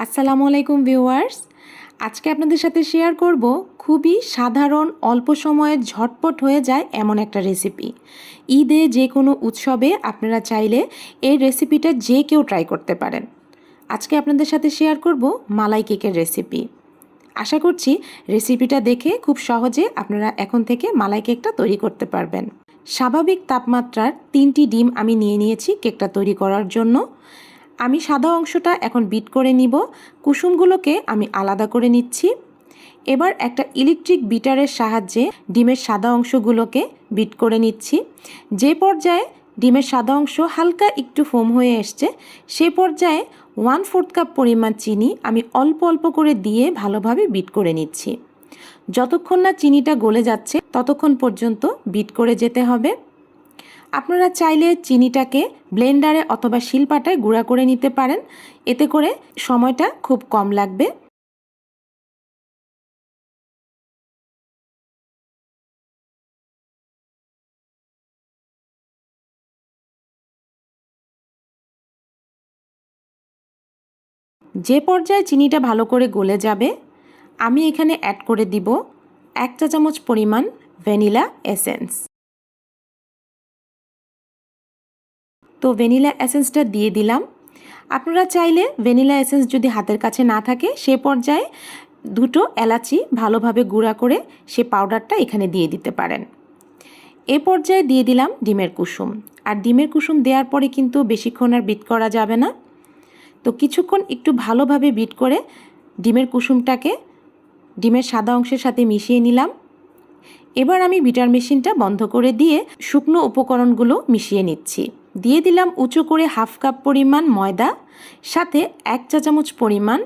আসসালামু আলাইকুম ভিউয়ার্স। আজকে আপনাদের সাথে শেয়ার করব খুবই সাধারণ অল্প সময়ে ঝটপট হয়ে যায় এমন একটা রেসিপি। ঈদে যে কোনো উৎসবে আপনারা চাইলে এই রেসিপিটা যে কেউ ট্রাই করতে পারেন। আজকে আপনাদের সাথে শেয়ার করব মালাই কেকের রেসিপি। আশা করছি রেসিপিটা দেখে খুব সহজে আপনারা এখন থেকে মালাই কেকটা তৈরি করতে পারবেন। স্বাভাবিক তাপমাত্রার 3টি ডিম আমি নিয়ে নিয়েছি কেকটা তৈরি করার জন্য। আমি সাদা অংশটা এখন বিট করে নিব, কুসুমগুলোকে আমি আলাদা করে নিচ্ছি। এবার একটা ইলেকট্রিক বিটারের সাহায্যে ডিমের সাদা অংশগুলোকে বিট করে নিচ্ছি। যে পর্যায়ে ডিমের সাদা অংশ হালকা একটু ফোম হয়ে এসছে, সে পর্যায়ে 1/4 কাপ পরিমাণ চিনি আমি অল্প অল্প করে দিয়ে ভালোভাবে বিট করে নিচ্ছি। যতক্ষণ না চিনিটা গলে যাচ্ছে ততক্ষণ পর্যন্ত বিট করে যেতে হবে। আপনারা চাইলে চিনিটাকে ব্লেন্ডারে অথবা শিলপাটায় গুঁড়া করে নিতে পারেন, এতে করে সময়টা খুব কম লাগবে। যে পর্যায়ে চিনিটা ভালো করে গলে যাবে, আমি এখানে অ্যাড করে দিব 1 চা চামচ পরিমাণ ভ্যানিলা এসেন্স। তো ভ্যানিলা এসেন্সটা দিয়ে দিলাম। আপনারা চাইলে ভ্যানিলা এসেন্স যদি হাতের কাছে না থাকে, সে পর্যায়ে 2টো এলাচি ভালোভাবে গুঁড়া করে সে পাউডারটা এখানে দিয়ে দিতে পারেন। এ পর্যায়ে দিয়ে দিলাম ডিমের কুসুম। আর ডিমের কুসুম দেওয়ার পরে কিন্তু বেশিক্ষণ আর বিট করা যাবে না। তো কিছুক্ষণ একটু ভালোভাবে বিট করে ডিমের কুসুমটাকে ডিমের সাদা অংশের সাথে মিশিয়ে নিলাম। এবার আমি বিটার মেশিনটা বন্ধ করে দিয়ে শুকনো উপকরণগুলো মিশিয়ে নিচ্ছি। দিয়ে দিলাম উঁচু করে 1/2 কাপ পরিমাণ ময়দা, সাথে 1 চা চামচ পরিমাণ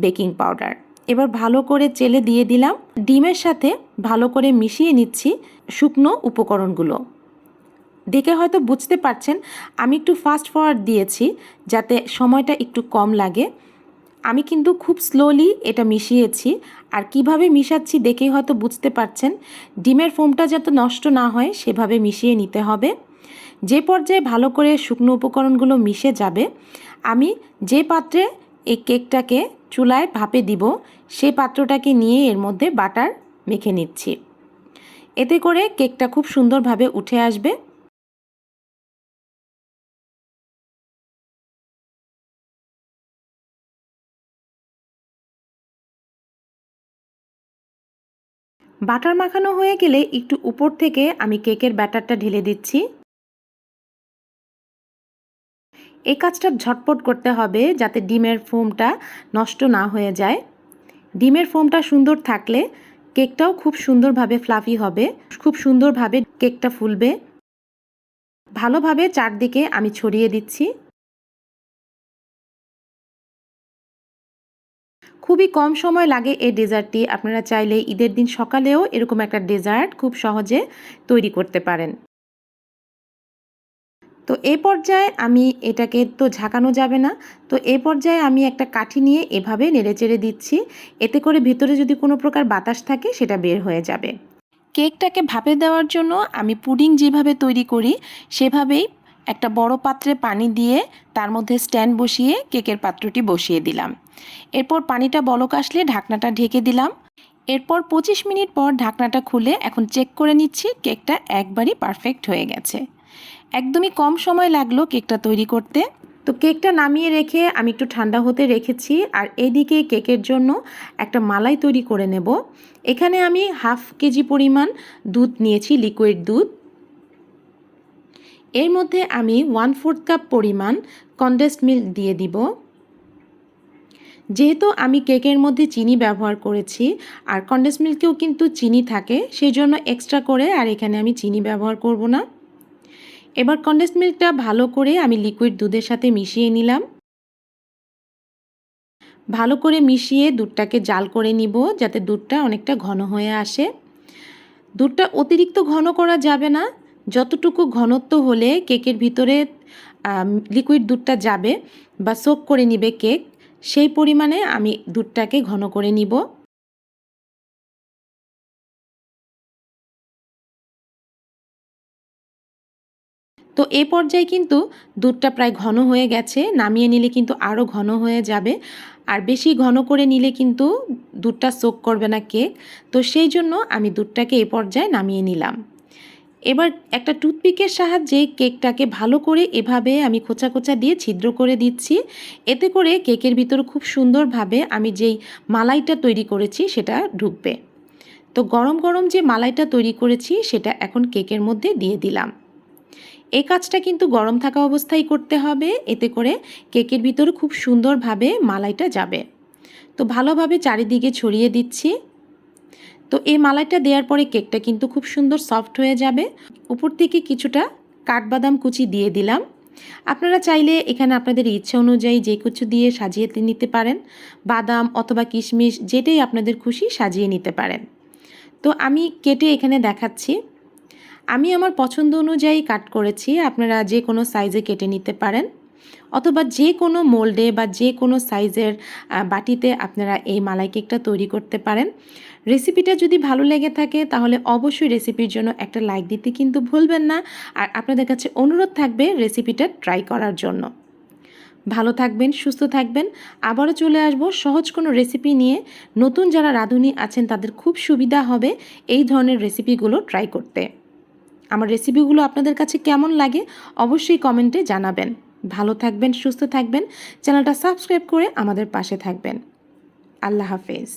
বেকিং পাউডার। এবার ভালো করে চেলে দিয়ে দিলাম। ডিমের সাথে ভালো করে মিশিয়ে নিচ্ছি শুকনো উপকরণগুলো। দেখে হয়তো বুঝতে পারছেন আমি একটু ফাস্ট ফরওয়ার্ড দিয়েছি যাতে সময়টা একটু কম লাগে। আমি কিন্তু খুব স্লোলি এটা মিশিয়েছি, আর কিভাবে মিশাচ্ছি দেখেই হয়তো বুঝতে পারছেন। ডিমের ফোমটা যাতে নষ্ট না হয় সেভাবে মিশিয়ে নিতে হবে। যে পর্যায়ে ভালো করে শুকনো উপকরণগুলো মিশে যাবে, আমি যে পাত্রে এই কেকটাকে চুলায় ভাপে দিব সেই পাত্রটাকে নিয়ে এর মধ্যে বাটার মেখে নিচ্ছি। এতে করে কেকটা খুব সুন্দরভাবে উঠে আসবে। বাটার মাখানো হয়ে গেলে একটু উপর থেকে আমি কেকের ব্যাটারটা ঢেলে দিচ্ছি। এই কাজটা ঝটপট করতে হবে যাতে ডিমের ফোমটা নষ্ট না হয়ে যায়। ডিমের ফোমটা সুন্দর থাকলে কেকটাও খুব সুন্দরভাবে ফ্লাফি হবে, খুব সুন্দরভাবে কেকটা ফুলবে। ভালোভাবে চারদিকে আমি ছড়িয়ে দিচ্ছি। খুবই কম সময় লাগে এই ডেজার্টটি। আপনারা চাইলে ঈদের দিন সকালেও এরকম একটা ডেজার্ট খুব সহজে তৈরি করতে পারেন। তো এই পর্যায়ে আমি এটাকে তো ঝাঁকানো যাবে না, তো এই পর্যায়ে আমি একটা কাঠি নিয়ে এভাবে নেড়েচেড়ে দিচ্ছি। এতে করে ভিতরে যদি কোনো প্রকার বাতাস থাকে সেটা বের হয়ে যাবে। কেকটাকে ভাপে দেওয়ার জন্য আমি পুডিং যেভাবে তৈরি করি সেভাবেই একটা বড় পাত্রে পানি দিয়ে তার মধ্যে স্ট্যান্ড বসিয়ে কেকের পাত্রটি বসিয়ে দিলাম। এরপর পানিটা বলক আসলে ঢাকনাটা ঢেকে দিলাম। এরপর 25 মিনিট পর ঢাকনাটা খুলে এখন চেক করে নিচ্ছি কেকটা একবারই পারফেক্ট হয়ে গেছে। একদমই কম সময় লাগলো কেকটা তৈরি করতে। তো কেকটা নামিয়ে রেখে আমি একটু ঠান্ডা হতে রেখেছি, আর এইদিকে কেকের জন্য একটা মালাই তৈরি করে নেব। এখানে আমি 1/2 কেজি পরিমাণ দুধ নিয়েছি, লিকুইড দুধ। এর মধ্যে আমি 1/4 কাপ পরিমাণ কনডেন্সড মিল্ক দিয়ে দিব। যেহেতু আমি কেকের মধ্যে চিনি ব্যবহার করেছি, আর কনডেন্সড মিল্কেও কিন্তু চিনি থাকে, সেই জন্য এক্সট্রা করে আর এখানে আমি চিনি ব্যবহার করব না। এবার কনডেন্সড মিল্কটা ভালো করে আমি লিকুইড দুধের সাথে মিশিয়ে নিলাম। ভালো করে মিশিয়ে দুধটাকে জাল করে নিব যাতে দুধটা অনেকটা ঘন হয়ে আসে। দুধটা অতিরিক্ত ঘন করা যাবে না, যতটুকু ঘনত্ব হলে কেকের ভিতরে লিকুইড দুধটা যাবে বা সোক করে নিবে কেক, সেই পরিমাণে আমি দুধটাকে ঘন করে নিব। তো এই পর্যায়ে কিন্তু দুধটা প্রায় ঘন হয়ে গেছে, নামিয়ে নিলে কিন্তু আরও ঘন হয়ে যাবে। আর বেশি ঘন করে নিলে কিন্তু দুধটা সোক করবে না কেক। তো সেই জন্য আমি দুধটাকে এই পর্যায়ে নামিয়ে নিলাম। এবার একটা টুথপিকের সাহায্যে কেকটাকে ভালো করে এভাবে আমি খোঁচা খোঁচা দিয়ে ছিদ্র করে দিচ্ছি। এতে করে কেকের ভিতর খুব সুন্দরভাবে আমি যেই মালাইটা তৈরি করেছি সেটা ঢুকবে। তো গরম গরম যে মালাইটা তৈরি করেছি সেটা এখন কেকের মধ্যে দিয়ে দিলাম। এই কাজটা কিন্তু গরম থাকা অবস্থায় করতে হবে, এতে করে কেকের ভিতরে খুব সুন্দরভাবে মালাইটা যাবে। তো ভালোভাবে চারিদিকে ছড়িয়ে দিচ্ছি। তো এই মালাইটা দেওয়ার পরে কেকটা কিন্তু খুব সুন্দর সফট হয়ে যাবে। উপর থেকে কিছুটা কাঠবাদাম কুচি দিয়ে দিলাম। আপনারা চাইলে এখানে আপনাদের ইচ্ছা অনুযায়ী যে কিছু দিয়ে সাজিয়ে নিতে পারেন, বাদাম অথবা কিশমিশ যেটাই আপনাদের খুশি সাজিয়ে নিতে পারেন। তো আমি কেটে এখানে দেখাচ্ছি। আমি আমার পছন্দ অনুযায়ী কাট করেছি, আপনারা যে কোনো সাইজে কেটে নিতে পারেন অথবা যে কোনো মোল্ডে বা যে কোনো সাইজের বাটিতে আপনারা এই মালাই কেকটা তৈরি করতে পারেন। রেসিপিটা যদি ভালো লেগে থাকে তাহলে অবশ্যই রেসিপির জন্য একটা লাইক দিতে কিন্তু ভুলবেন না। আর আপনাদের কাছে অনুরোধ থাকবে রেসিপিটা ট্রাই করার জন্য। ভালো থাকবেন, সুস্থ থাকবেন। আবারও চলে আসব সহজ কোনো রেসিপি নিয়ে। নতুন যারা রাঁধুনি আছেন তাদের খুব সুবিধা হবে এই ধরনের রেসিপিগুলো ট্রাই করতে। আমার রেসিপিগুলো আপনাদের কাছে কেমন লাগে অবশ্যই কমেন্টে জানাবেন। ভালো থাকবেন, সুস্থ থাকবেন। চ্যানেলটা সাবস্ক্রাইব করে আমাদের পাশে থাকবেন। আল্লাহ হাফেজ।